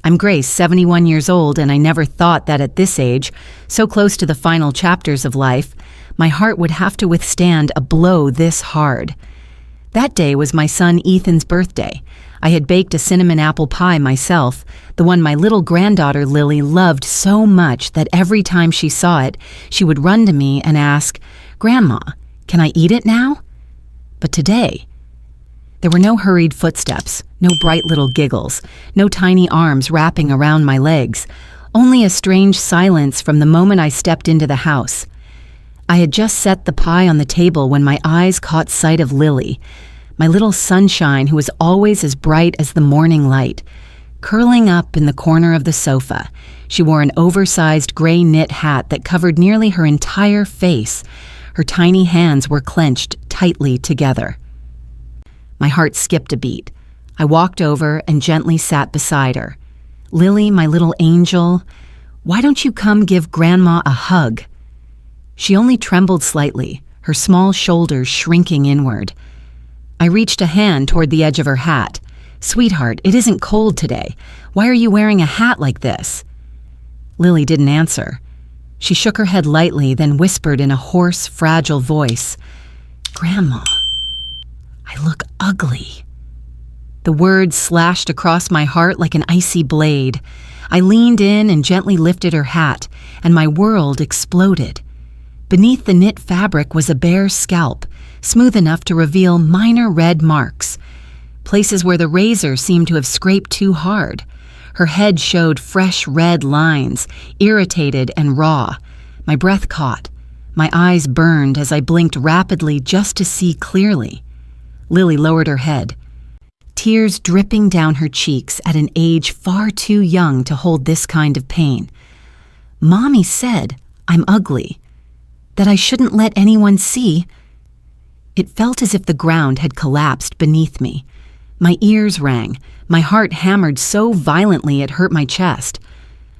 I'm Grace, 71 years old, and I never thought that at this age, so close to the final chapters of life, my heart would have to withstand a blow this hard. That day was my son Ethan's birthday. I had baked a cinnamon apple pie myself, the one my little granddaughter Lily loved so much that every time she saw it, she would run to me and ask, "Grandma, can I eat it now?" But today, there were no hurried footsteps, no bright little giggles, no tiny arms wrapping around my legs, only a strange silence from the moment I stepped into the house. I had just set the pie on the table when my eyes caught sight of Lily, my little sunshine who was always as bright as the morning light. Curling up in the corner of the sofa, she wore an oversized gray knit hat that covered nearly her entire face. Her tiny hands were clenched tightly together. My heart skipped a beat. I walked over and gently sat beside her. "Lily, my little angel, why don't you come give Grandma a hug?" She only trembled slightly, her small shoulders shrinking inward. I reached a hand toward the edge of her hat. "Sweetheart, it isn't cold today. Why are you wearing a hat like this?" Lily didn't answer. She shook her head lightly, then whispered in a hoarse, fragile voice, "Grandma, I look ugly." The words slashed across my heart like an icy blade. I leaned in and gently lifted her hat, and my world exploded. Beneath the knit fabric was a bare scalp, smooth enough to reveal minor red marks, places where the razor seemed to have scraped too hard. Her head showed fresh red lines, irritated and raw. My breath caught. My eyes burned as I blinked rapidly just to see clearly. Lily lowered her head, tears dripping down her cheeks at an age far too young to hold this kind of pain. "Mommy said I'm ugly, that I shouldn't let anyone see." It felt as if the ground had collapsed beneath me. My ears rang. My heart hammered so violently it hurt my chest.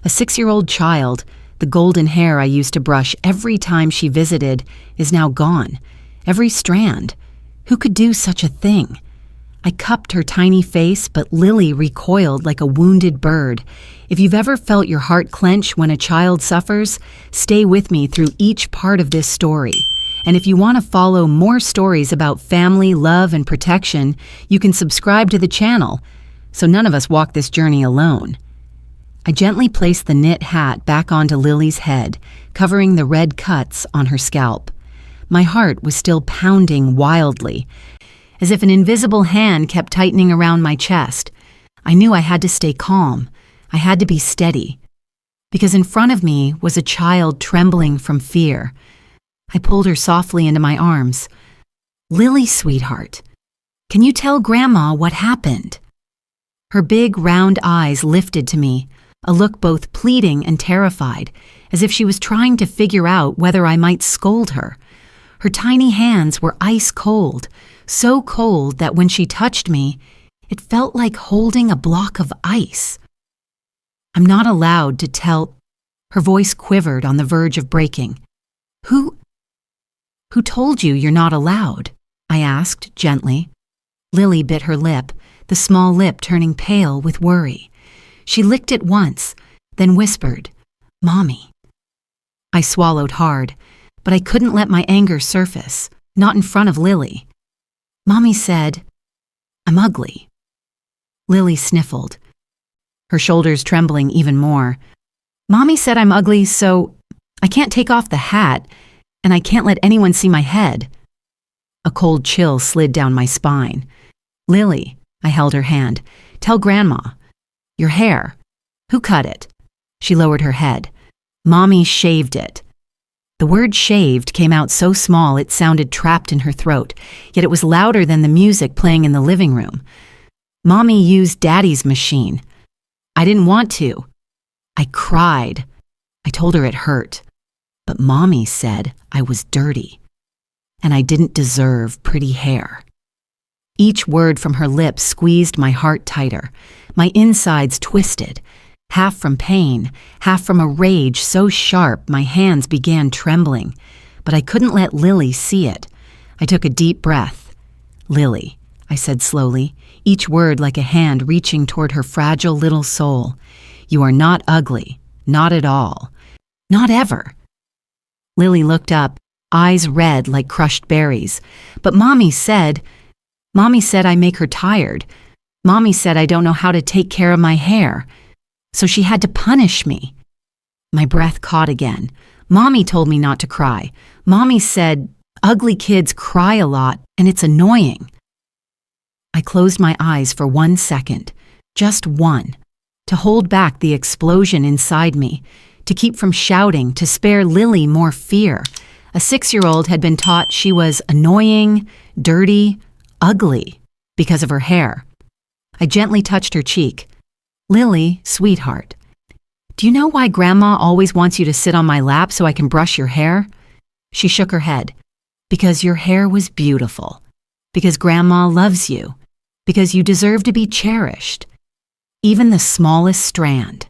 A 6-year-old child, the golden hair I used to brush every time she visited, is now gone. Every strand. Who could do such a thing? I cupped her tiny face, but Lily recoiled like a wounded bird. If you've ever felt your heart clench when a child suffers, stay with me through each part of this story. And if you want to follow more stories about family, love, and protection, you can subscribe to the channel, so none of us walk this journey alone. I gently placed the knit hat back onto Lily's head, covering the red cuts on her scalp. My heart was still pounding wildly, as if an invisible hand kept tightening around my chest. I knew I had to stay calm. I had to be steady, because in front of me was a child trembling from fear. I pulled her softly into my arms. "Lily, sweetheart, can you tell Grandma what happened?" Her big, round eyes lifted to me, a look both pleading and terrified, as if she was trying to figure out whether I might scold her. Her tiny hands were ice cold, so cold that when she touched me, it felt like holding a block of ice. "I'm not allowed to tell." Her voice quivered on the verge of breaking. Who told you you're not allowed?" I asked gently. Lily bit her lip, the small lip turning pale with worry. She licked it once, then whispered, "Mommy." I swallowed hard, but I couldn't let my anger surface, not in front of Lily. "Mommy said, I'm ugly." Lily sniffled, her shoulders trembling even more. "Mommy said I'm ugly, so I can't take off the hat, and I can't let anyone see my head." A cold chill slid down my spine. "Lily," I held her hand, "tell Grandma. Your hair. Who cut it?" She lowered her head. "Mommy shaved it." The word shaved came out so small it sounded trapped in her throat, yet it was louder than the music playing in the living room. "Mommy used Daddy's machine. I didn't want to." I cried. I told her it hurt. But Mommy said I was dirty, and I didn't deserve pretty hair. Each word from her lips squeezed my heart tighter. My insides twisted, half from pain, half from a rage so sharp my hands began trembling. But I couldn't let Lily see it. I took a deep breath. "Lily," I said slowly, each word like a hand reaching toward her fragile little soul. You are not ugly, not at all, not ever. Lily looked up, eyes red like crushed berries. But Mommy said I make her tired. Mommy said I don't know how to take care of my hair. So she had to punish me. My breath caught again. Mommy told me not to cry. Mommy said, ugly kids cry a lot and it's annoying. I closed my eyes for 1 second, just one, to hold back the explosion inside me, to keep from shouting, to spare Lily more fear. A 6-year-old had been taught she was annoying, dirty, ugly because of her hair. I gently touched her cheek. Lily, sweetheart, do you know why Grandma always wants you to sit on my lap so I can brush your hair? She shook her head. Because your hair was beautiful. Because Grandma loves you. Because you deserve to be cherished. Even the smallest strand.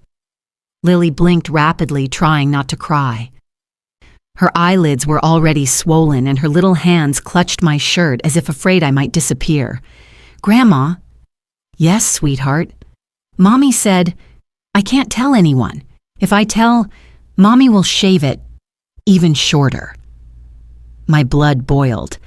Lily blinked rapidly, trying not to cry. Her eyelids were already swollen and her little hands clutched my shirt as if afraid I might disappear. Grandma? Yes, sweetheart. Mommy said, I can't tell anyone. If I tell, Mommy will shave it even shorter. My blood boiled.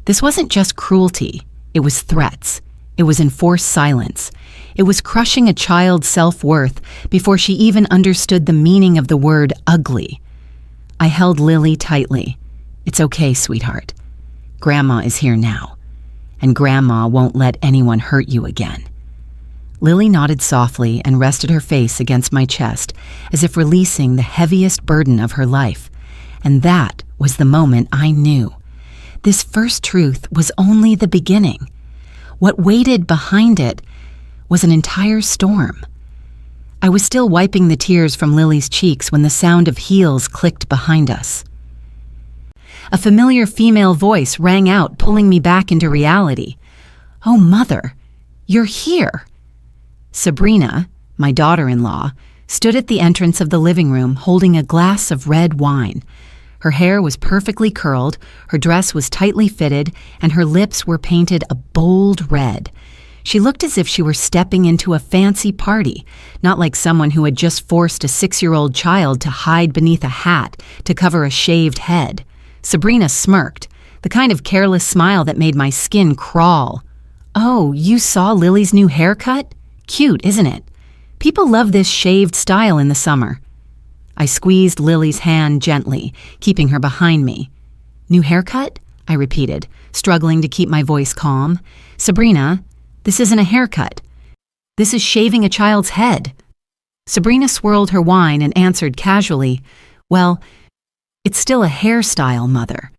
This wasn't just cruelty. It was threats. It was enforced silence. It was crushing a child's self-worth before she even understood the meaning of the word ugly. I held Lily tightly. It's okay, sweetheart. Grandma is here now, and Grandma won't let anyone hurt you again. Lily nodded softly and rested her face against my chest, as if releasing the heaviest burden of her life. And that was the moment I knew. This first truth was only the beginning. What waited behind it was an entire storm. I was still wiping the tears from Lily's cheeks when the sound of heels clicked behind us. A familiar female voice rang out, pulling me back into reality. Oh, Mother, you're here. Sabrina, my daughter-in-law, stood at the entrance of the living room holding a glass of red wine. Her hair was perfectly curled, her dress was tightly fitted, and her lips were painted a bold red. She looked as if she were stepping into a fancy party, not like someone who had just forced a 6-year-old child to hide beneath a hat to cover a shaved head. Sabrina smirked, the kind of careless smile that made my skin crawl. Oh, you saw Lily's new haircut? Cute, isn't it? People love this shaved style in the summer. I squeezed Lily's hand gently, keeping her behind me. New haircut? I repeated, struggling to keep my voice calm. Sabrina, this isn't a haircut. This is shaving a child's head. Sabrina swirled her wine and answered casually, well, it's still a hairstyle, Mother.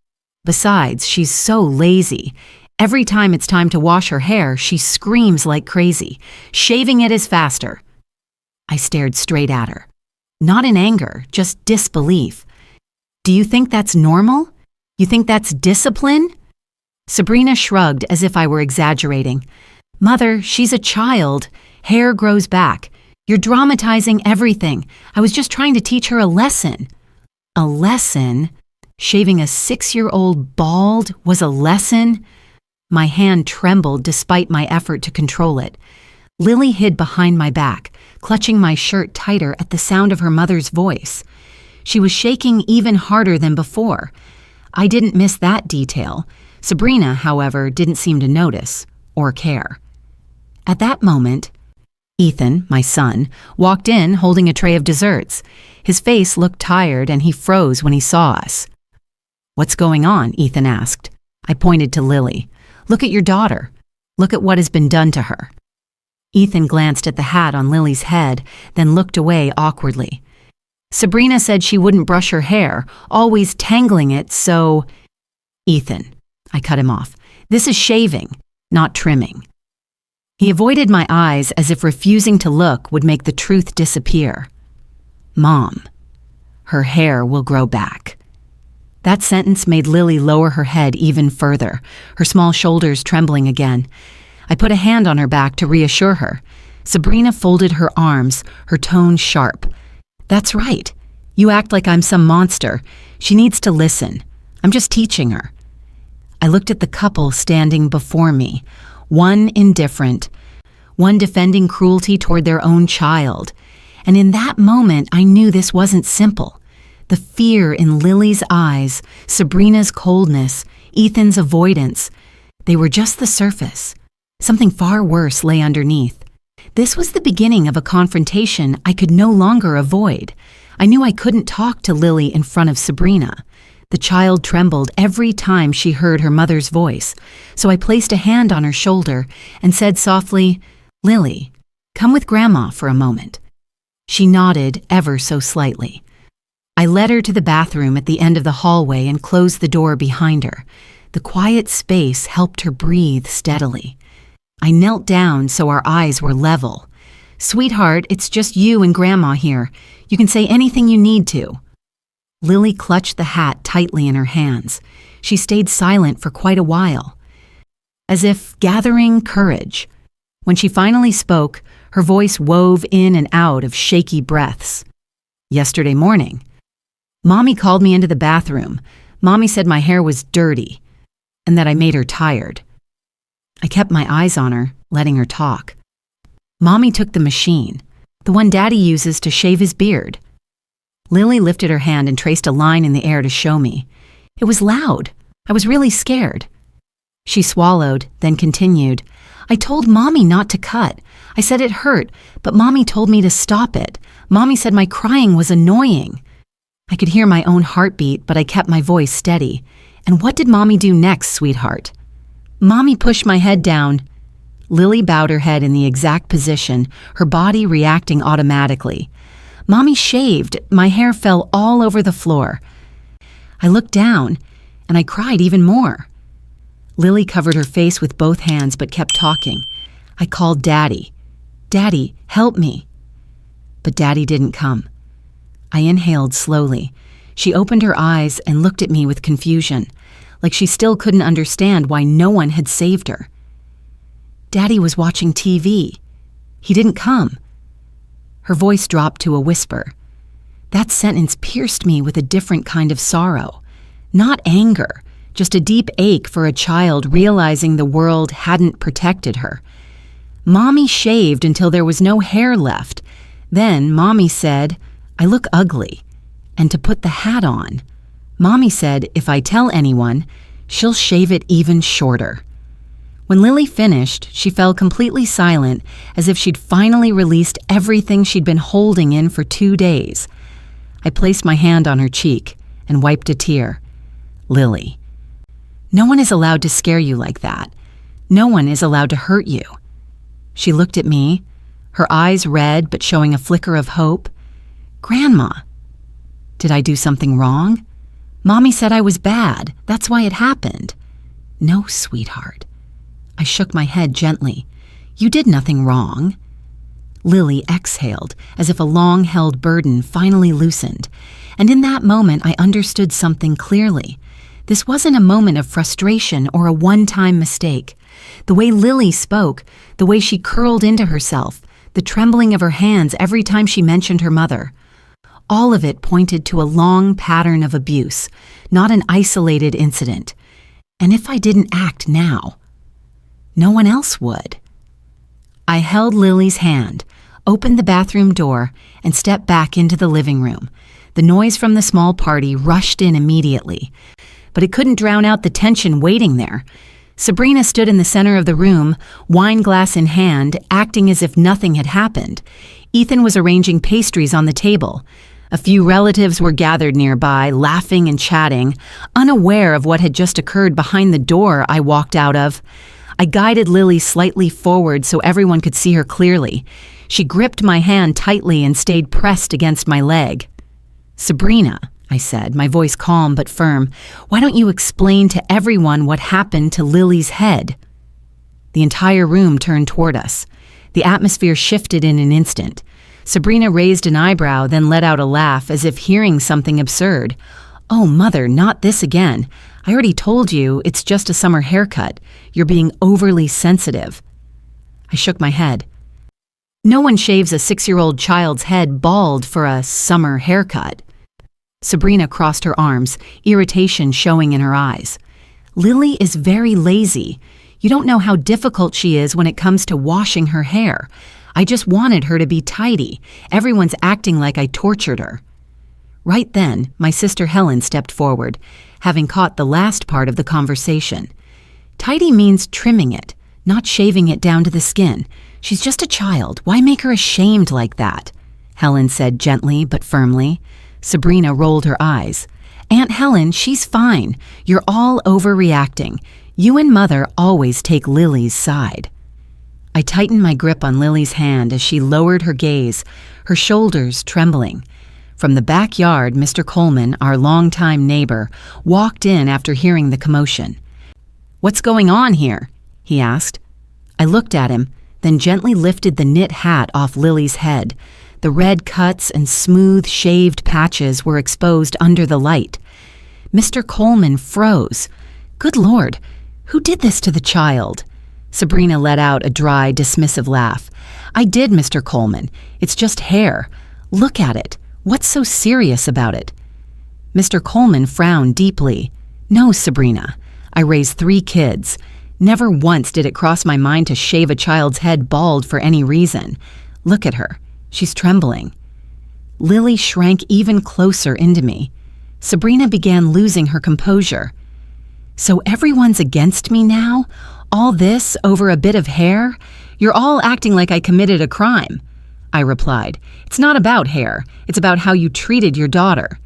Besides, she's so lazy. Every time it's time to wash her hair, she screams like crazy. Shaving it is faster. I stared straight at her. Not in anger, just disbelief. Do you think that's normal? You think that's discipline? Sabrina shrugged as if I were exaggerating. Mother, she's a child. Hair grows back. You're dramatizing everything. I was just trying to teach her a lesson. A lesson? Shaving a 6-year-old bald was a lesson? My hand trembled despite my effort to control it. Lily hid behind my back, clutching my shirt tighter at the sound of her mother's voice. She was shaking even harder than before. I didn't miss that detail. Sabrina, however, didn't seem to notice or care. At that moment, Ethan, my son, walked in holding a tray of desserts. His face looked tired and he froze when he saw us. What's going on? Ethan asked. I pointed to Lily. Look at your daughter. Look at what has been done to her. Ethan glanced at the hat on Lily's head, then looked away awkwardly. Sabrina said she wouldn't brush her hair, always tangling it, so... Ethan, I cut him off. This is shaving, not trimming. He avoided my eyes as if refusing to look would make the truth disappear. Mom, her hair will grow back. That sentence made Lily lower her head even further, her small shoulders trembling again. I put a hand on her back to reassure her. Sabrina folded her arms, her tone sharp. That's right. You act like I'm some monster. She needs to listen. I'm just teaching her. I looked at the couple standing before me, one indifferent, one defending cruelty toward their own child. And in that moment, I knew this wasn't simple. The fear in Lily's eyes, Sabrina's coldness, Ethan's avoidance, they were just the surface. Something far worse lay underneath. This was the beginning of a confrontation I could no longer avoid. I knew I couldn't talk to Lily in front of Sabrina. The child trembled every time she heard her mother's voice, so I placed a hand on her shoulder and said softly, "Lily, come with Grandma for a moment." She nodded ever so slightly. I led her to the bathroom at the end of the hallway and closed the door behind her. The quiet space helped her breathe steadily. I knelt down so our eyes were level. "Sweetheart, it's just you and Grandma here. You can say anything you need to." Lily clutched the hat tightly in her hands. She stayed silent for quite a while, as if gathering courage. When she finally spoke, her voice wove in and out of shaky breaths. "Yesterday morning, Mommy called me into the bathroom. Mommy said my hair was dirty and that I made her tired." I kept my eyes on her, letting her talk. "Mommy took the machine, the one Daddy uses to shave his beard." Lily lifted her hand and traced a line in the air to show me. "It was loud. I was really scared." She swallowed, then continued, "I told Mommy not to cut. I said it hurt, but Mommy told me to stop it. Mommy said my crying was annoying." I could hear my own heartbeat, but I kept my voice steady. "And what did Mommy do next, sweetheart?" "Mommy pushed my head down." Lily bowed her head in the exact position, her body reacting automatically. "Mommy shaved. My hair fell all over the floor." I looked down, and I cried even more. Lily covered her face with both hands but kept talking. I called Daddy. "Daddy, help me." But Daddy didn't come. I inhaled slowly. She opened her eyes and looked at me with confusion, like she still couldn't understand why no one had saved her. "Daddy was watching TV. He didn't come." Her voice dropped to a whisper. That sentence pierced me with a different kind of sorrow. Not anger, just a deep ache for a child realizing the world hadn't protected her. Mommy shaved until there was no hair left. Then Mommy said, "I look ugly," and to put the hat on. Mommy said if I tell anyone, she'll shave it even shorter. When Lily finished, she fell completely silent, as if she'd finally released everything she'd been holding in for 2 days. I placed my hand on her cheek and wiped a tear. "Lily, no one is allowed to scare you like that. No one is allowed to hurt you." She looked at me, her eyes red but showing a flicker of hope. "Grandma, did I do something wrong? Mommy said I was bad. That's why it happened." "No, sweetheart." I shook my head gently. "You did nothing wrong." Lily exhaled, as if a long-held burden finally loosened. And in that moment, I understood something clearly. This wasn't a moment of frustration or a one-time mistake. The way Lily spoke, the way she curled into herself, the trembling of her hands every time she mentioned her mother, all of it pointed to a long pattern of abuse, not an isolated incident. And if I didn't act now, no one else would. I held Lily's hand, opened the bathroom door, and stepped back into the living room. The noise from the small party rushed in immediately, but it couldn't drown out the tension waiting there. Sabrina stood in the center of the room, wine glass in hand, acting as if nothing had happened. Ethan was arranging pastries on the table. A few relatives were gathered nearby, laughing and chatting, unaware of what had just occurred behind the door I walked out of. I guided Lily slightly forward so everyone could see her clearly. She gripped my hand tightly and stayed pressed against my leg. "Sabrina," I said, my voice calm but firm, "why don't you explain to everyone what happened to Lily's head?" The entire room turned toward us. The atmosphere shifted in an instant. Sabrina raised an eyebrow, then let out a laugh as if hearing something absurd. "Oh, Mother, not this again. I already told you it's just a summer haircut. You're being overly sensitive." I shook my head. No one shaves a 6-year-old child's head bald for a summer haircut. Sabrina crossed her arms, irritation showing in her eyes. "Lily is very lazy. You don't know how difficult she is when it comes to washing her hair. I just wanted her to be tidy. Everyone's acting like I tortured her." Right then, my sister Helen stepped forward, having caught the last part of the conversation. "Tidy means trimming it, not shaving it down to the skin. She's just a child. Why make her ashamed like that?" Helen said gently but firmly. Sabrina rolled her eyes. "Aunt Helen, she's fine. You're all overreacting. You and Mother always take Lily's side." I tightened my grip on Lily's hand as she lowered her gaze, her shoulders trembling. From the backyard, Mr. Coleman, our longtime neighbor, walked in after hearing the commotion. "What's going on here?" he asked. I looked at him, then gently lifted the knit hat off Lily's head. The red cuts and smooth, shaved patches were exposed under the light. Mr. Coleman froze. "Good Lord, who did this to the child?" Sabrina let out a dry, dismissive laugh. "I did, Mr. Coleman. It's just hair. Look at it. What's so serious about it?" Mr. Coleman frowned deeply. "No, Sabrina. I raised 3 kids. Never once did it cross my mind to shave a child's head bald for any reason. Look at her. She's trembling." Lily shrank even closer into me. Sabrina began losing her composure. "So everyone's against me now? All this over a bit of hair? You're all acting like I committed a crime." I replied. "It's not about hair. It's about how you treated your daughter."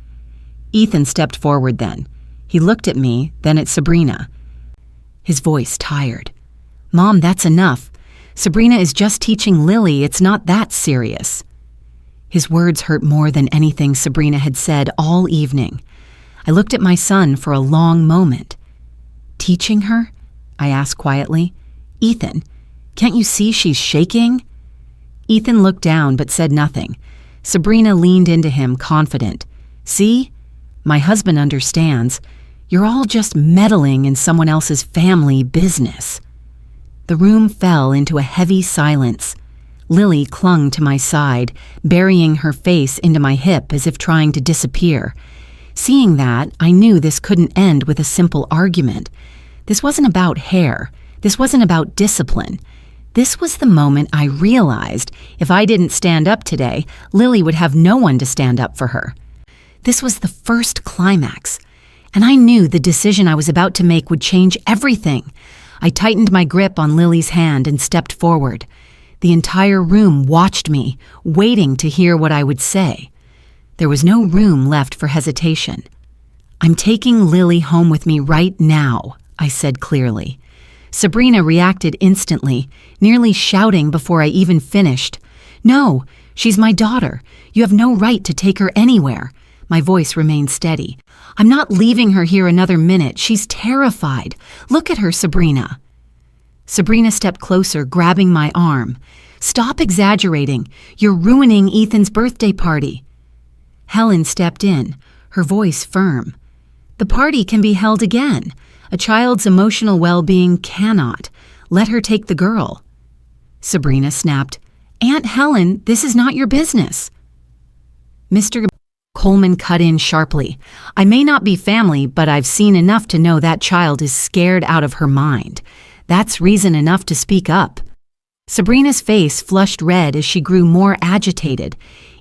Ethan stepped forward then. He looked at me, then at Sabrina. His voice tired. "Mom, that's enough. Sabrina is just teaching Lily. It's not that serious." His words hurt more than anything Sabrina had said all evening. I looked at my son for a long moment. "Teaching her?" I asked quietly. "Ethan, can't you see she's shaking?" Ethan looked down but said nothing. Sabrina leaned into him, confident. "See? My husband understands. You're all just meddling in someone else's family business." The room fell into a heavy silence. Lily clung to my side, burying her face into my hip as if trying to disappear. Seeing that, I knew this couldn't end with a simple argument. This wasn't about hair. This wasn't about discipline. This was the moment I realized if I didn't stand up today, Lily would have no one to stand up for her. This was the first climax, and I knew the decision I was about to make would change everything. I tightened my grip on Lily's hand and stepped forward. The entire room watched me, waiting to hear what I would say. There was no room left for hesitation. "I'm taking Lily home with me right now," I said clearly. Sabrina reacted instantly, nearly shouting before I even finished. "No, she's my daughter. You have no right to take her anywhere." My voice remained steady. "I'm not leaving her here another minute. She's terrified. Look at her, Sabrina." Sabrina stepped closer, grabbing my arm. "Stop exaggerating. You're ruining Ethan's birthday party." Helen stepped in, her voice firm. "The party can be held again. A child's emotional well-being cannot. Let her take the girl." Sabrina snapped, "Aunt Helen, this is not your business." Mr. Coleman cut in sharply. "I may not be family, but I've seen enough to know that child is scared out of her mind. That's reason enough to speak up." Sabrina's face flushed red as she grew more agitated.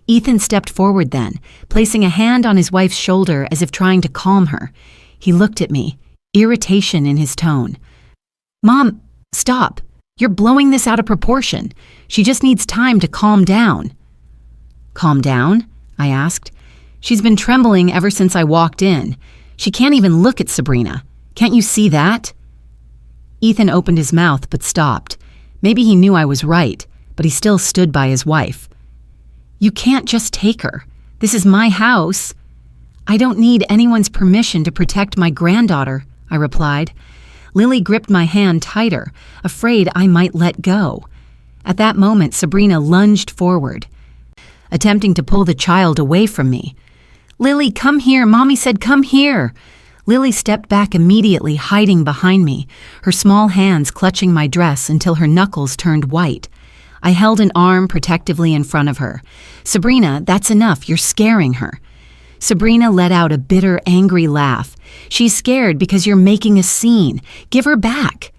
Ethan stepped forward then, placing a hand on his wife's shoulder as if trying to calm her. He looked at me, irritation in his tone. "Mom, stop. You're blowing this out of proportion. She just needs time to calm down." "Calm down?" I asked. "She's been trembling ever since I walked in. She can't even look at Sabrina. Can't you see that?" Ethan opened his mouth but stopped. Maybe he knew I was right, but he still stood by his wife. "You can't just take her. This is my house." "I don't need anyone's permission to protect my granddaughter," I replied. Lily gripped my hand tighter, afraid I might let go. At that moment, Sabrina lunged forward, attempting to pull the child away from me. "Lily, come here. Mommy said come here." Lily stepped back immediately, hiding behind me, her small hands clutching my dress until her knuckles turned white. I held an arm protectively in front of her. "Sabrina, that's enough. You're scaring her." Sabrina let out a bitter, angry laugh. "She's scared because you're making a scene. Give her back."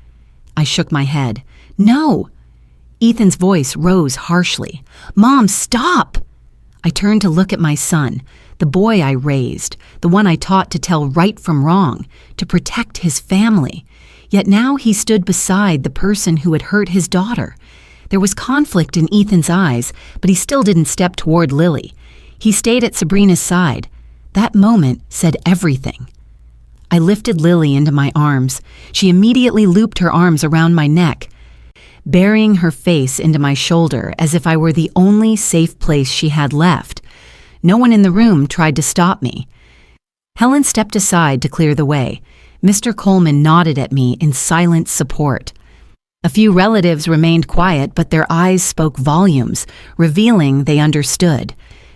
I shook my head. No! Ethan's voice rose harshly. Mom, stop! I turned to look at my son, the boy I raised, the one I taught to tell right from wrong, to protect his family. Yet now he stood beside the person who had hurt his daughter. There was conflict in Ethan's eyes, but he still didn't step toward Lily. He stayed at Sabrina's side. That moment said everything. I lifted Lily into my arms. She immediately looped her arms around my neck, burying her face into my shoulder as if I were the only safe place she had left. No one in the room tried to stop me. Helen stepped aside to clear the way. Mr. Coleman nodded at me in silent support. A few relatives remained quiet, but their eyes spoke volumes, revealing they understood.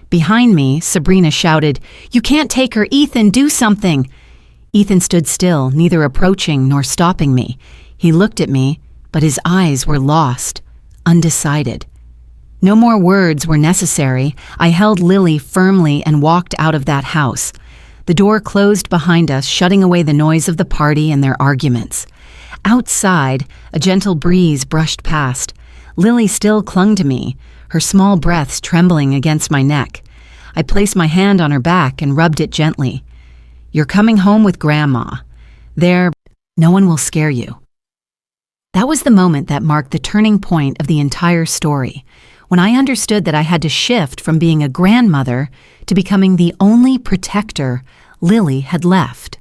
Behind me, Sabrina shouted, "You can't take her, Ethan, do something!" Ethan stood still, neither approaching nor stopping me. He looked at me, but his eyes were lost, undecided. No more words were necessary. I held Lily firmly and walked out of that house. The door closed behind us, shutting away the noise of the party and their arguments. Outside, a gentle breeze brushed past. Lily still clung to me, her small breaths trembling against my neck. I placed my hand on her back and rubbed it gently. "You're coming home with Grandma. There, no one will scare you." That was the moment that marked the turning point of the entire story, when I understood that I had to shift from being a grandmother to becoming the only protector Lily had left.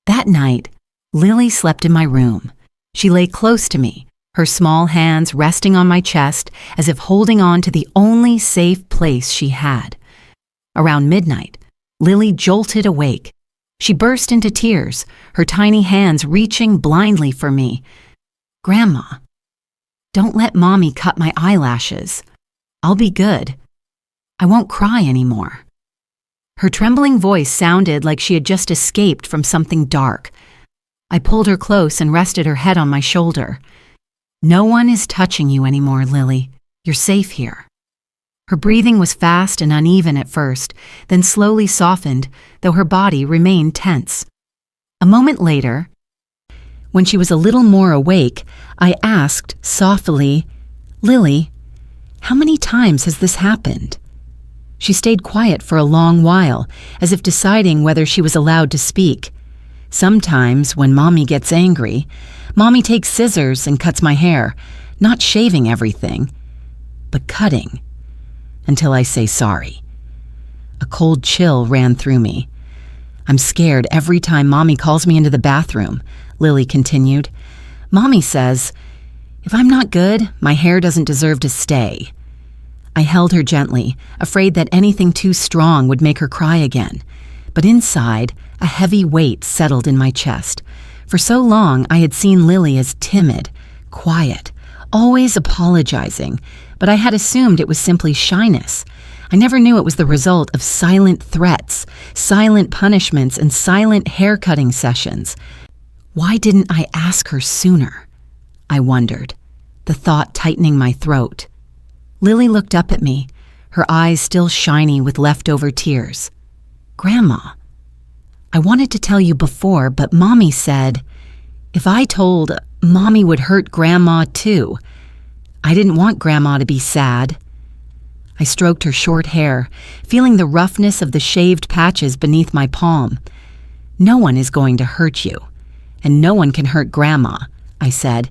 That night, Lily slept in my room. She lay close to me, her small hands resting on my chest as if holding on to the only safe place she had. Around midnight, Lily jolted awake. She burst into tears, her tiny hands reaching blindly for me. "Grandma, don't let Mommy cut my eyelashes. I'll be good. I won't cry anymore." Her trembling voice sounded like she had just escaped from something dark. I pulled her close and rested her head on my shoulder. "No one is touching you anymore, Lily. You're safe here." Her breathing was fast and uneven at first, then slowly softened, though her body remained tense. A moment later, when she was a little more awake, I asked softly, "Lily, how many times has this happened?" She stayed quiet for a long while, as if deciding whether she was allowed to speak. "Sometimes, when Mommy gets angry, Mommy takes scissors and cuts my hair, not shaving everything, but cutting, until I say sorry." A cold chill ran through me. "I'm scared every time Mommy calls me into the bathroom," Lily continued. "Mommy says, if I'm not good, my hair doesn't deserve to stay." I held her gently, afraid that anything too strong would make her cry again. But inside, a heavy weight settled in my chest. For so long, I had seen Lily as timid, quiet, always apologizing, but I had assumed it was simply shyness. I never knew it was the result of silent threats, silent punishments, and silent haircutting sessions. Why didn't I ask her sooner? I wondered, the thought tightening my throat. Lily looked up at me, her eyes still shiny with leftover tears. "Grandma, I wanted to tell you before, but Mommy said, if I told, Mommy would hurt Grandma too. I didn't want Grandma to be sad." I stroked her short hair, feeling the roughness of the shaved patches beneath my palm. "No one is going to hurt you, and no one can hurt Grandma," I said,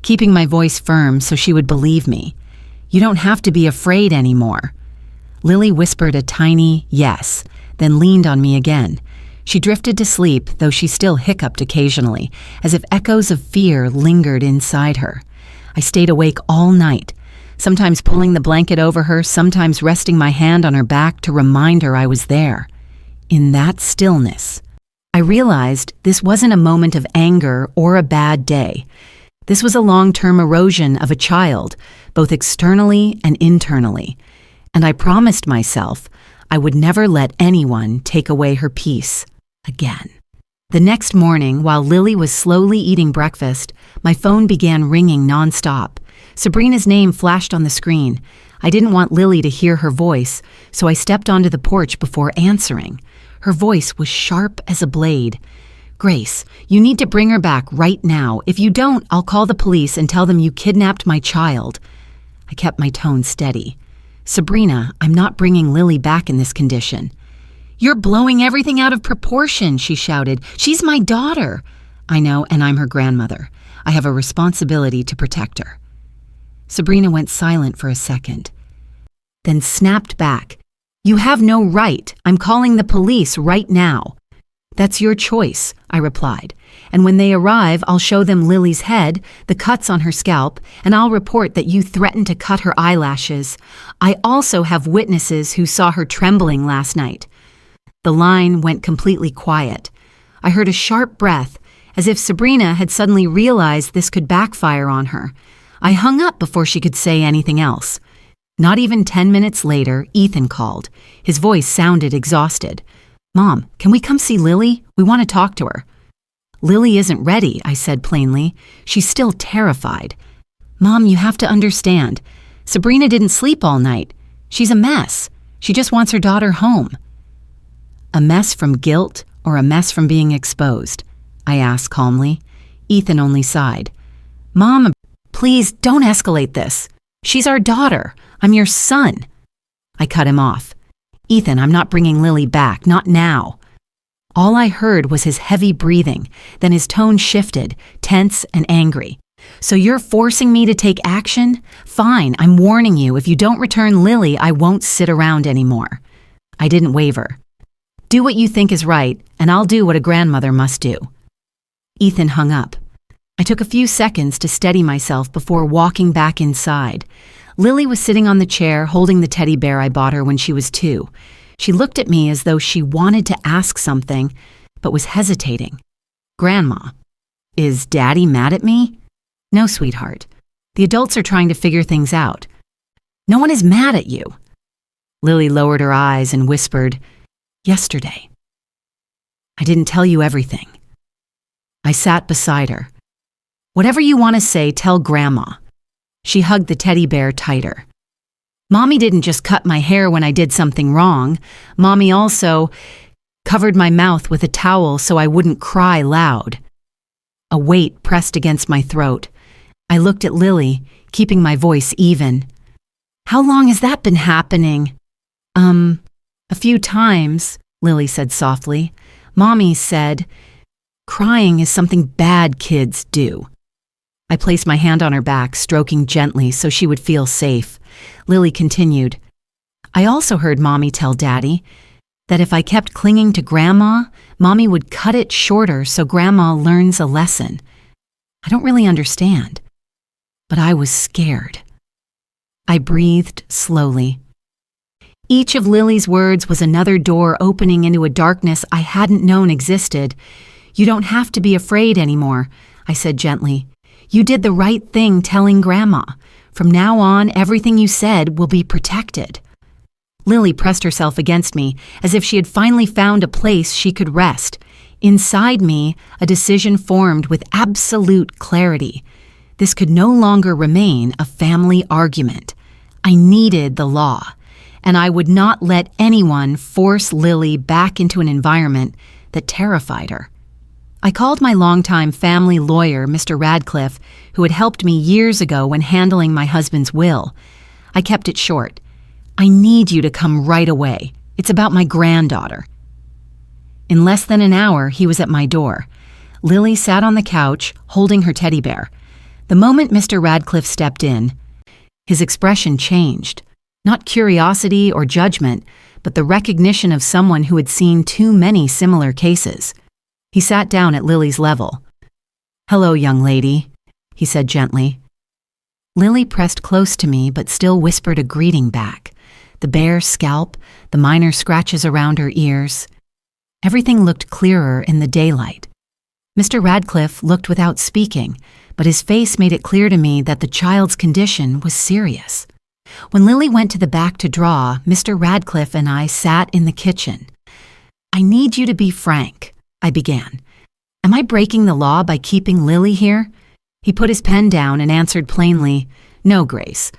keeping my voice firm so she would believe me. "You don't have to be afraid anymore." Lily whispered a tiny yes, then leaned on me again. She drifted to sleep, though she still hiccuped occasionally, as if echoes of fear lingered inside her. I stayed awake all night, sometimes pulling the blanket over her, sometimes resting my hand on her back to remind her I was there. In that stillness, I realized this wasn't a moment of anger or a bad day. This was a long-term erosion of a child, both externally and internally, and I promised myself I would never let anyone take away her peace again. The next morning, while Lily was slowly eating breakfast, my phone began ringing nonstop. Sabrina's name flashed on the screen. I didn't want Lily to hear her voice, so I stepped onto the porch before answering. Her voice was sharp as a blade. Grace, you need to bring her back right now. If you don't, I'll call the police and tell them you kidnapped my child. I kept my tone steady. Sabrina, I'm not bringing Lily back in this condition. You're blowing everything out of proportion, she shouted. She's my daughter. I know, and I'm her grandmother. I have a responsibility to protect her. Sabrina went silent for a second, then snapped back. You have no right. I'm calling the police right now. That's your choice, I replied. And when they arrive, I'll show them Lily's head, the cuts on her scalp, and I'll report that you threatened to cut her eyelashes. I also have witnesses who saw her trembling last night. The line went completely quiet. I heard a sharp breath, as if Sabrina had suddenly realized this could backfire on her. I hung up before she could say anything else. Not even 10 minutes later, Ethan called. His voice sounded exhausted. Mom, can we come see Lily? We want to talk to her. Lily isn't ready, I said plainly. She's still terrified. Mom, you have to understand. Sabrina didn't sleep all night. She's a mess. She just wants her daughter home. A mess from guilt or a mess from being exposed? I asked calmly. Ethan only sighed. Mom, please don't escalate this. She's our daughter. I'm your son. I cut him off. Ethan, I'm not bringing Lily back, not now. All I heard was his heavy breathing, then his tone shifted, tense and angry. So you're forcing me to take action? Fine, I'm warning you, if you don't return Lily, I won't sit around anymore. I didn't waver. Do what you think is right, and I'll do what a grandmother must do. Ethan hung up. I took a few seconds to steady myself before walking back inside. Lily was sitting on the chair holding the teddy bear I bought her when she was 2. She looked at me as though she wanted to ask something, but was hesitating. Grandma, is Daddy mad at me? No, sweetheart. The adults are trying to figure things out. No one is mad at you. Lily lowered her eyes and whispered, Yesterday. I didn't tell you everything. I sat beside her. Whatever you want to say, tell Grandma. She hugged the teddy bear tighter. Mommy didn't just cut my hair when I did something wrong. Mommy also covered my mouth with a towel so I wouldn't cry loud. A weight pressed against my throat. I looked at Lily, keeping my voice even. How long has that been happening? A few times, Lily said softly. Mommy said, crying is something bad kids do. I placed my hand on her back, stroking gently so she would feel safe. Lily continued, I also heard Mommy tell Daddy that if I kept clinging to Grandma, Mommy would cut it shorter so Grandma learns a lesson. I don't really understand, but I was scared. I breathed slowly. Each of Lily's words was another door opening into a darkness I hadn't known existed. You don't have to be afraid anymore, I said gently. You did the right thing telling Grandma. From now on, everything you said will be protected. Lily pressed herself against me as if she had finally found a place she could rest. Inside me, a decision formed with absolute clarity. This could no longer remain a family argument. I needed the law, and I would not let anyone force Lily back into an environment that terrified her. I called my longtime family lawyer, Mr. Radcliffe, who had helped me years ago when handling my husband's will. I kept it short. I need you to come right away. It's about my granddaughter. In less than an hour, he was at my door. Lily sat on the couch, holding her teddy bear. The moment Mr. Radcliffe stepped in, his expression changed. Not curiosity or judgment, but the recognition of someone who had seen too many similar cases. He sat down at Lily's level. Hello, young lady, he said gently. Lily pressed close to me but still whispered a greeting back. The bare scalp, the minor scratches around her ears. Everything looked clearer in the daylight. Mr. Radcliffe looked without speaking, but his face made it clear to me that the child's condition was serious. When Lily went to the back to draw, Mr. Radcliffe and I sat in the kitchen. I need you to be frank, I began. Am I breaking the law by keeping Lily here? He put his pen down and answered plainly, No, Grace.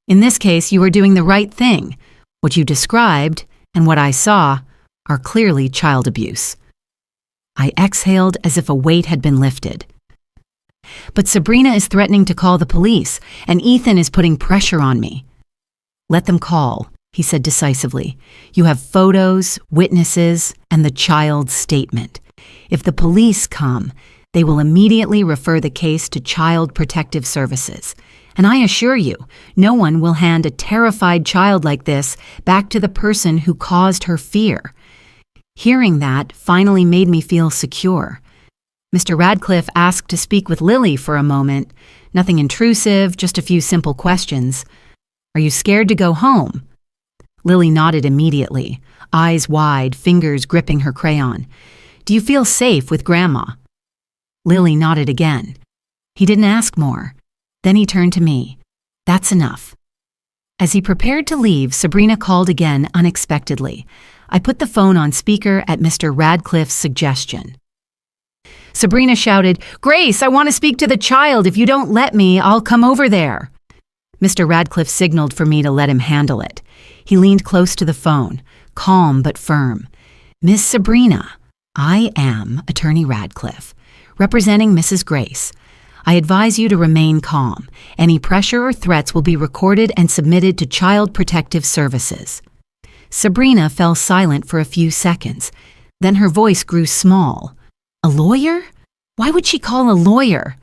In this case, you are doing the right thing. What you described and what I saw are clearly child abuse. I exhaled as if a weight had been lifted. But Sabrina is threatening to call the police, and Ethan is putting pressure on me. Let them call, he said decisively. You have photos, witnesses, and the child's statement. If the police come, they will immediately refer the case to Child Protective Services. And I assure you, no one will hand a terrified child like this back to the person who caused her fear. Hearing that finally made me feel secure. Mr. Radcliffe asked to speak with Lily for a moment. Nothing intrusive, just a few simple questions. Are you scared to go home? Lily nodded immediately, eyes wide, fingers gripping her crayon. Do you feel safe with Grandma? Lily nodded again. He didn't ask more. Then he turned to me. That's enough. As he prepared to leave, Sabrina called again unexpectedly. I put the phone on speaker at Mr. Radcliffe's suggestion. Sabrina shouted, Grace, I want to speak to the child. If you don't let me, I'll come over there. Mr. Radcliffe signaled for me to let him handle it. He leaned close to the phone, calm but firm. Miss Sabrina, I am Attorney Radcliffe, representing Mrs. Grace. I advise you to remain calm. Any pressure or threats will be recorded and submitted to Child Protective Services. Sabrina fell silent for a few seconds. Then her voice grew small. A lawyer? Why would she call a lawyer?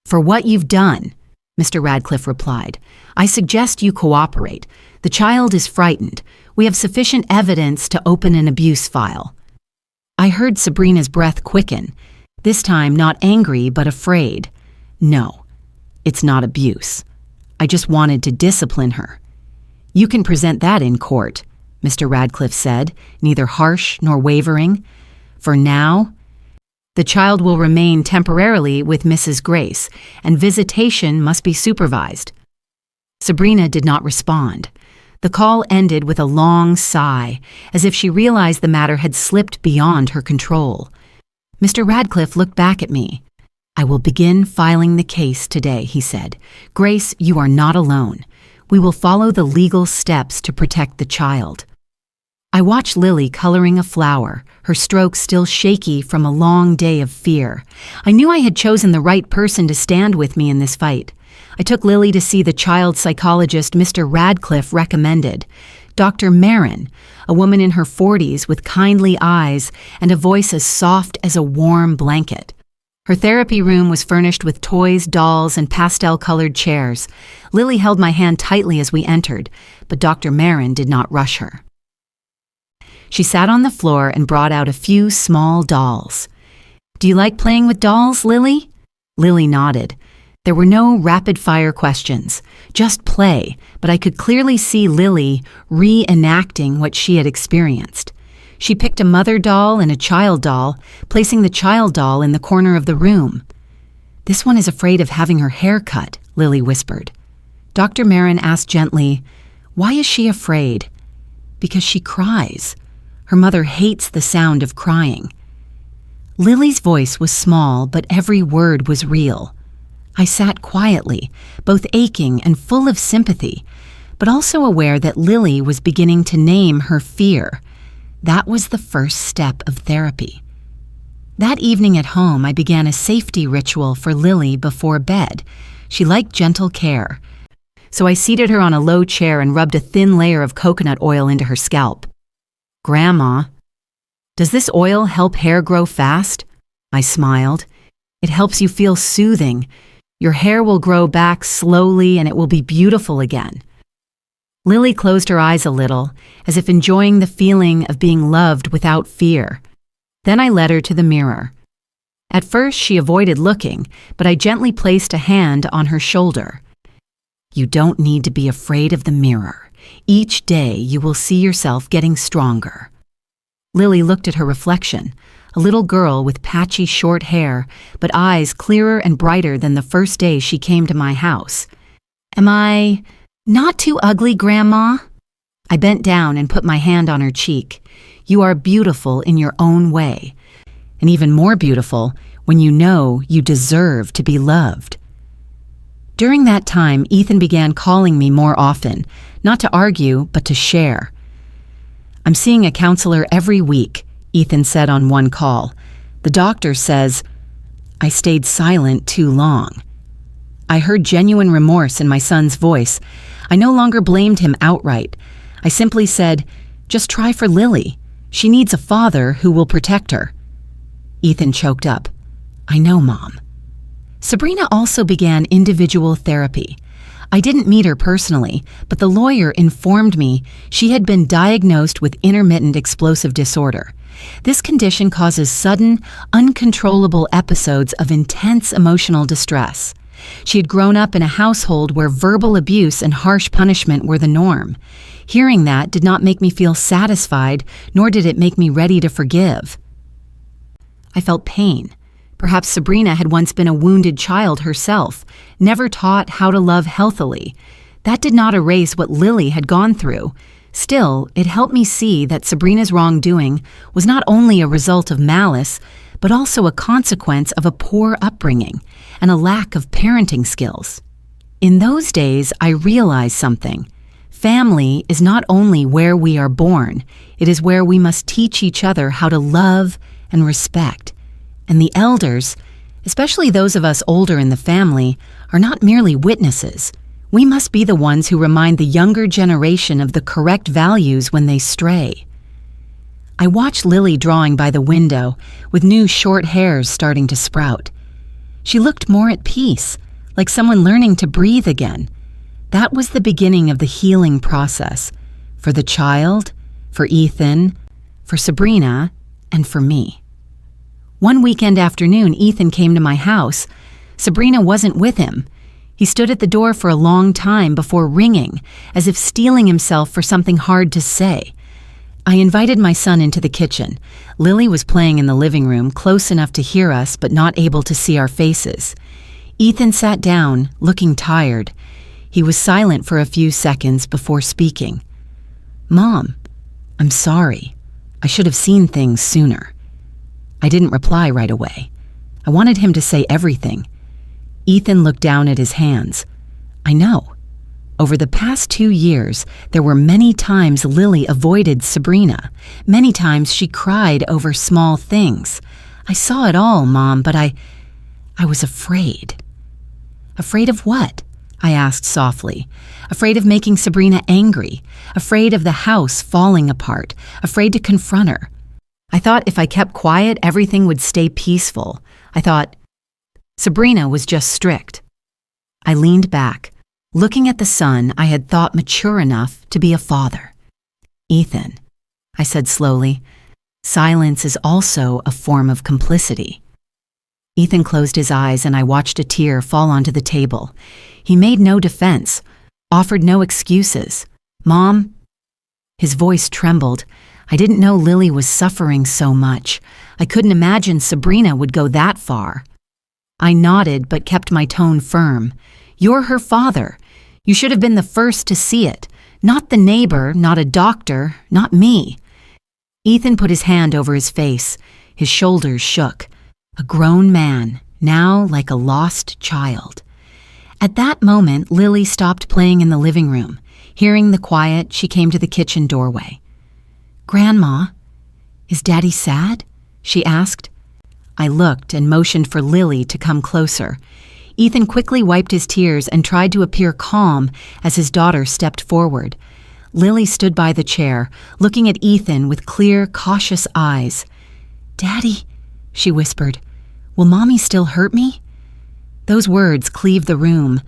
For what you've done, Mr. Radcliffe replied. I suggest you cooperate. The child is frightened. We have sufficient evidence to open an abuse file. I heard Sabrina's breath quicken, this time not angry but afraid. No, it's not abuse. I just wanted to discipline her. You can present that in court, Mr. Radcliffe said, neither harsh nor wavering. For now, the child will remain temporarily with Mrs. Grace, and visitation must be supervised. Sabrina did not respond. The call ended with a long sigh, as if she realized the matter had slipped beyond her control. Mr. Radcliffe looked back at me. I will begin filing the case today, he said. Grace, you are not alone. We will follow the legal steps to protect the child. I watched Lily coloring a flower, her strokes still shaky from a long day of fear. I knew I had chosen the right person to stand with me in this fight. I took Lily to see the child psychologist Mr. Radcliffe recommended, Dr. Marin, a woman in her 40s with kindly eyes and a voice as soft as a warm blanket. Her therapy room was furnished with toys, dolls, and pastel-colored chairs. Lily held my hand tightly as we entered, but Dr. Marin did not rush her. She sat on the floor and brought out a few small dolls. Do you like playing with dolls, Lily? Lily nodded. There were no rapid-fire questions, just play, but I could clearly see Lily reenacting what she had experienced. She picked a mother doll and a child doll, placing the child doll in the corner of the room. This one is afraid of having her hair cut, Lily whispered. Dr. Marin asked gently, why is she afraid? Because she cries. Her mother hates the sound of crying. Lily's voice was small, but every word was real. I sat quietly, both aching and full of sympathy, but also aware that Lily was beginning to name her fear. That was the first step of therapy. That evening at home, I began a safety ritual for Lily before bed. She liked gentle care. So I seated her on a low chair and rubbed a thin layer of coconut oil into her scalp. Grandma, does this oil help hair grow fast? I smiled. It helps you feel soothing. Your hair will grow back slowly and it will be beautiful again. Lily closed her eyes a little, as if enjoying the feeling of being loved without fear. Then I led her to the mirror. At first she avoided looking, but I gently placed a hand on her shoulder. You don't need to be afraid of the mirror. Each day you will see yourself getting stronger. Lily looked at her reflection, a little girl with patchy short hair, but eyes clearer and brighter than the first day she came to my house. Am I not too ugly, Grandma? I bent down and put my hand on her cheek. You are beautiful in your own way, and even more beautiful when you know you deserve to be loved. During that time, Ethan began calling me more often, not to argue, but to share. I'm seeing a counselor every week, Ethan said on one call. The doctor says I stayed silent too long. I heard genuine remorse in my son's voice. I no longer blamed him outright. I simply said, just try for Lily. She needs a father who will protect her. Ethan choked up. I know, Mom. Sabrina also began individual therapy. I didn't meet her personally, but the lawyer informed me she had been diagnosed with intermittent explosive disorder. This condition causes sudden, uncontrollable episodes of intense emotional distress. She had grown up in a household where verbal abuse and harsh punishment were the norm. Hearing that did not make me feel satisfied, nor did it make me ready to forgive. I felt pain. Perhaps Sabrina had once been a wounded child herself, never taught how to love healthily. That did not erase what Lily had gone through. Still, it helped me see that Sabrina's wrongdoing was not only a result of malice, but also a consequence of a poor upbringing and a lack of parenting skills. In those days, I realized something. Family is not only where we are born, it is where we must teach each other how to love and respect. And the elders, especially those of us older in the family, are not merely witnesses. We must be the ones who remind the younger generation of the correct values when they stray. I watched Lily drawing by the window, with new short hairs starting to sprout. She looked more at peace, like someone learning to breathe again. That was the beginning of the healing process, for the child, for Ethan, for Sabrina, and for me. One weekend afternoon, Ethan came to my house. Sabrina wasn't with him. He stood at the door for a long time before ringing, as if steeling himself for something hard to say. I invited my son into the kitchen. Lily was playing in the living room, close enough to hear us but not able to see our faces. Ethan sat down, looking tired. He was silent for a few seconds before speaking. Mom, I'm sorry. I should have seen things sooner. I didn't reply right away. I wanted him to say everything. Ethan looked down at his hands. I know. Over the past 2 years, there were many times Lily avoided Sabrina. Many times she cried over small things. I saw it all, Mom, but I was afraid. Afraid of what? I asked softly. Afraid of making Sabrina angry. Afraid of the house falling apart. Afraid to confront her. I thought if I kept quiet, everything would stay peaceful. I thought Sabrina was just strict. I leaned back, looking at the son I had thought mature enough to be a father. Ethan, I said slowly, silence is also a form of complicity. Ethan closed his eyes and I watched a tear fall onto the table. He made no defense, offered no excuses. Mom? His voice trembled. I didn't know Lily was suffering so much. I couldn't imagine Sabrina would go that far. I nodded but kept my tone firm. You're her father. You should have been the first to see it. Not the neighbor, not a doctor, not me. Ethan put his hand over his face. His shoulders shook. A grown man, now like a lost child. At that moment, Lily stopped playing in the living room. Hearing the quiet, she came to the kitchen doorway. Grandma, is Daddy sad? She asked. I looked and motioned for Lily to come closer. Ethan quickly wiped his tears and tried to appear calm as his daughter stepped forward. Lily stood by the chair, looking at Ethan with clear, cautious eyes. Daddy, she whispered, will Mommy still hurt me? Those words cleaved the room.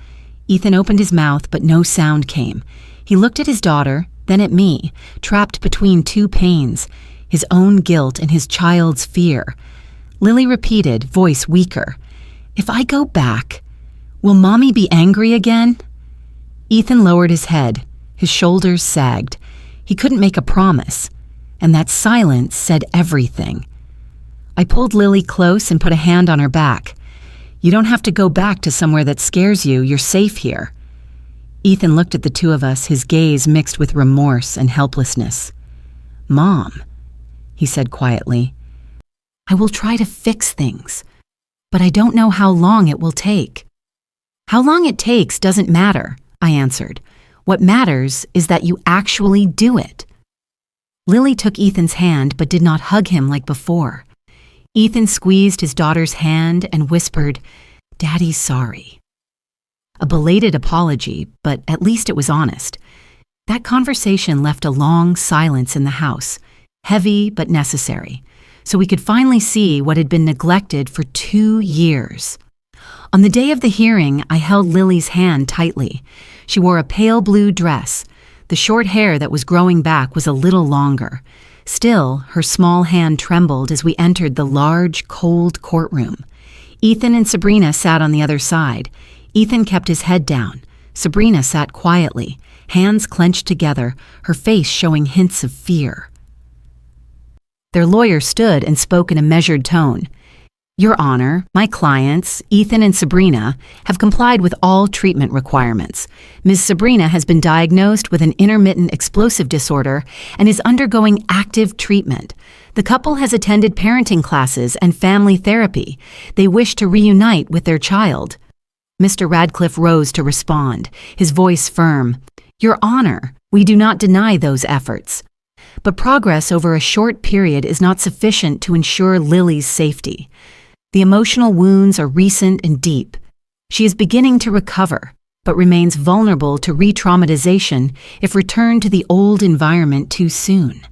Ethan opened his mouth, but no sound came. He looked at his daughter, then at me, trapped between two pains, his own guilt and his child's fear. Lily repeated, voice weaker, if I go back, will Mommy be angry again? Ethan lowered his head. His shoulders sagged. He couldn't make a promise, and that silence said everything. I pulled Lily close and put a hand on her back. You don't have to go back to somewhere that scares you. You're safe here. Ethan looked at the two of us, his gaze mixed with remorse and helplessness. Mom, he said quietly, I will try to fix things, but I don't know how long it will take. How long it takes doesn't matter, I answered. What matters is that you actually do it. Lily took Ethan's hand but did not hug him like before. Ethan squeezed his daughter's hand and whispered, "Daddy's sorry." A belated apology, but at least it was honest. That conversation left a long silence in the house, heavy but necessary, so we could finally see what had been neglected for 2 years. On the day of the hearing, I held Lily's hand tightly. She wore a pale blue dress. The short hair that was growing back was a little longer. Still, her small hand trembled as we entered the large, cold courtroom. Ethan and Sabrina sat on the other side. Ethan kept his head down. Sabrina sat quietly, hands clenched together, her face showing hints of fear. Their lawyer stood and spoke in a measured tone. "Your Honor, my clients, Ethan and Sabrina, have complied with all treatment requirements. Ms. Sabrina has been diagnosed with an intermittent explosive disorder and is undergoing active treatment. The couple has attended parenting classes and family therapy. They wish to reunite with their child." Mr. Radcliffe rose to respond, his voice firm. "Your Honor, we do not deny those efforts. But progress over a short period is not sufficient to ensure Lily's safety. The emotional wounds are recent and deep. She is beginning to recover, but remains vulnerable to re-traumatization if returned to the old environment too soon."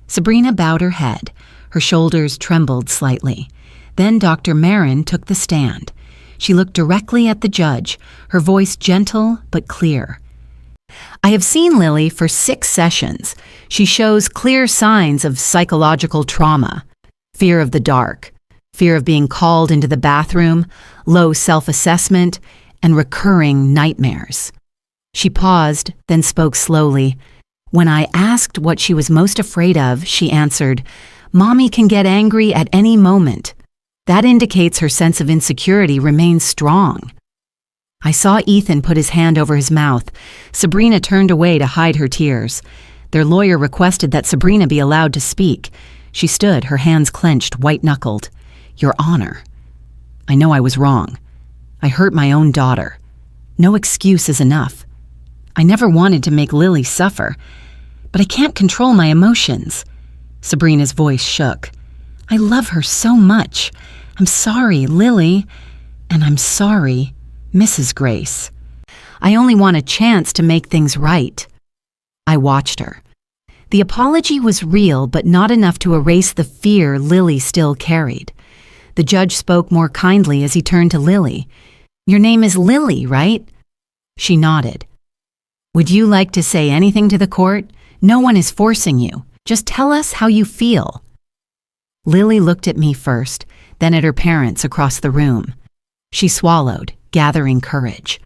Sabrina bowed her head. Her shoulders trembled slightly. Then Dr. Marin took the stand. She looked directly at the judge, her voice gentle but clear. "I have seen Lily for 6 sessions. She shows clear signs of psychological trauma, fear of the dark, fear of being called into the bathroom, low self-assessment, and recurring nightmares." She paused, then spoke slowly. "When I asked what she was most afraid of, she answered, 'Mommy can get angry at any moment.' That indicates her sense of insecurity remains strong." I saw Ethan put his hand over his mouth. Sabrina turned away to hide her tears. Their lawyer requested that Sabrina be allowed to speak. She stood, her hands clenched, white-knuckled. "Your Honor, I know I was wrong. I hurt my own daughter. No excuse is enough. I never wanted to make Lily suffer, but I can't control my emotions." Sabrina's voice shook. "I love her so much. I'm sorry, Lily, and I'm sorry, Mrs. Grace. I only want a chance to make things right." I watched her. The apology was real, but not enough to erase the fear Lily still carried. The judge spoke more kindly as he turned to Lily. "Your name is Lily, right?" She nodded. "Would you like to say anything to the court? No one is forcing you. Just tell us how you feel." Lily looked at me first, then at her parents across the room. She swallowed, gathering courage.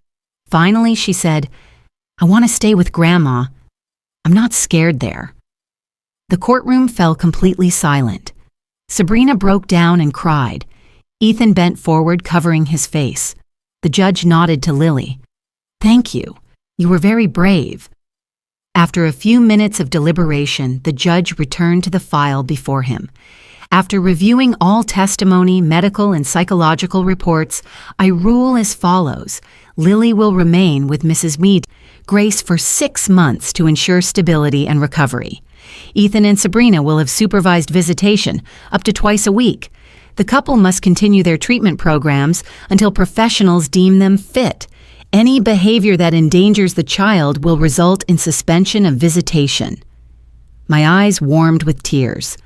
Finally, she said, "I want to stay with Grandma. I'm not scared there." The courtroom fell completely silent. Sabrina broke down and cried. Ethan bent forward, covering his face. The judge nodded to Lily. "Thank you. You were very brave." After a few minutes of deliberation, the judge returned to the file before him. After reviewing all testimony, medical and psychological reports, I rule as follows. Lily will remain with Mrs. Grace for 6 months to ensure stability and recovery. Ethan and Sabrina will have supervised visitation, up to twice a week. The couple must continue their treatment programs until professionals deem them fit. Any behavior that endangers the child will result in suspension of visitation. My eyes warmed with tears.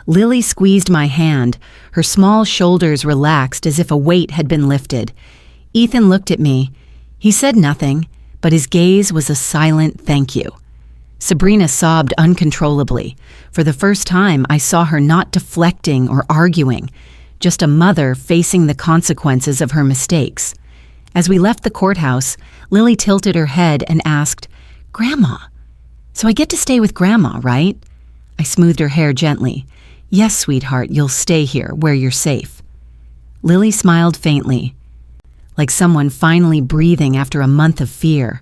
Lily squeezed my hand. Her small shoulders relaxed as if a weight had been lifted. Ethan looked at me. He said nothing, but his gaze was a silent thank you. Sabrina sobbed uncontrollably. For the first time, I saw her not deflecting or arguing, just a mother facing the consequences of her mistakes. As we left the courthouse, Lily tilted her head and asked, "Grandma, so I get to stay with Grandma, right?" I smoothed her hair gently. "Yes, sweetheart, you'll stay here, where you're safe." Lily smiled faintly, like someone finally breathing after a month of fear.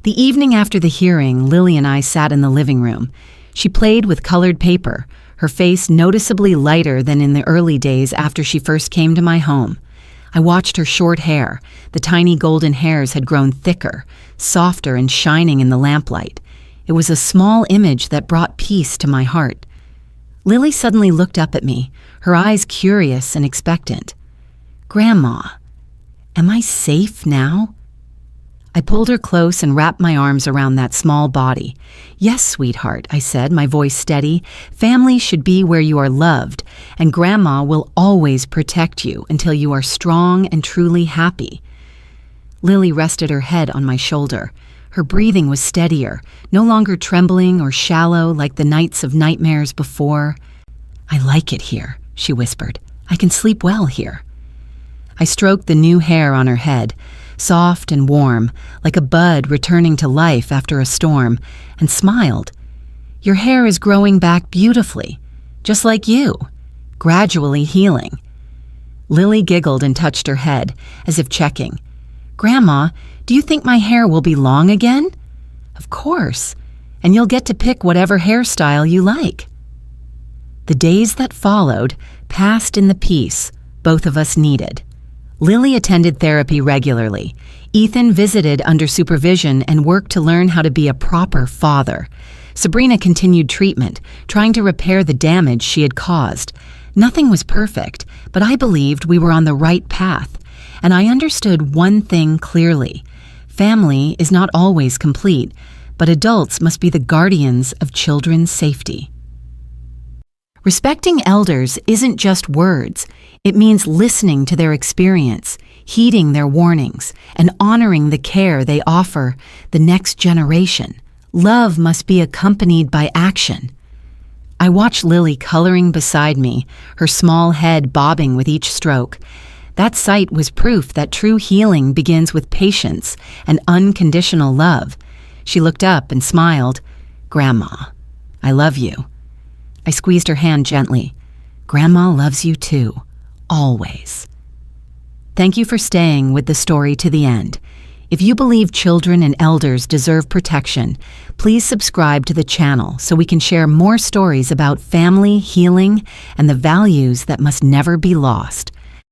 The evening after the hearing, Lily and I sat in the living room. She played with colored paper, her face noticeably lighter than in the early days after she first came to my home. I watched her short hair. The tiny golden hairs had grown thicker, softer and shining in the lamplight. It was a small image that brought peace to my heart. Lily suddenly looked up at me, her eyes curious and expectant. "Grandma, am I safe now?" I pulled her close and wrapped my arms around that small body. "Yes, sweetheart," I said, my voice steady. "Family should be where you are loved, and Grandma will always protect you until you are strong and truly happy." Lily rested her head on my shoulder. Her breathing was steadier, no longer trembling or shallow like the nights of nightmares before. "I like it here," she whispered. "I can sleep well here." I stroked the new hair on her head, soft and warm, like a bud returning to life after a storm, and smiled. "Your hair is growing back beautifully, just like you, gradually healing." Lily giggled and touched her head, as if checking. "Grandma, do you think my hair will be long again?" "Of course, and you'll get to pick whatever hairstyle you like." The days that followed passed in the peace both of us needed. Lily attended therapy regularly. Ethan visited under supervision and worked to learn how to be a proper father. Sabrina continued treatment, trying to repair the damage she had caused. Nothing was perfect, but I believed we were on the right path. And I understood one thing clearly. Family is not always complete, but adults must be the guardians of children's safety. Respecting elders isn't just words. It means listening to their experience, heeding their warnings, and honoring the care they offer the next generation. Love must be accompanied by action. I watched Lily coloring beside me, her small head bobbing with each stroke. That sight was proof that true healing begins with patience and unconditional love. She looked up and smiled. "Grandma, I love you." I squeezed her hand gently. "Grandma loves you too, always." Thank you for staying with the story to the end. If you believe children and elders deserve protection, please subscribe to the channel so we can share more stories about family, healing, and the values that must never be lost.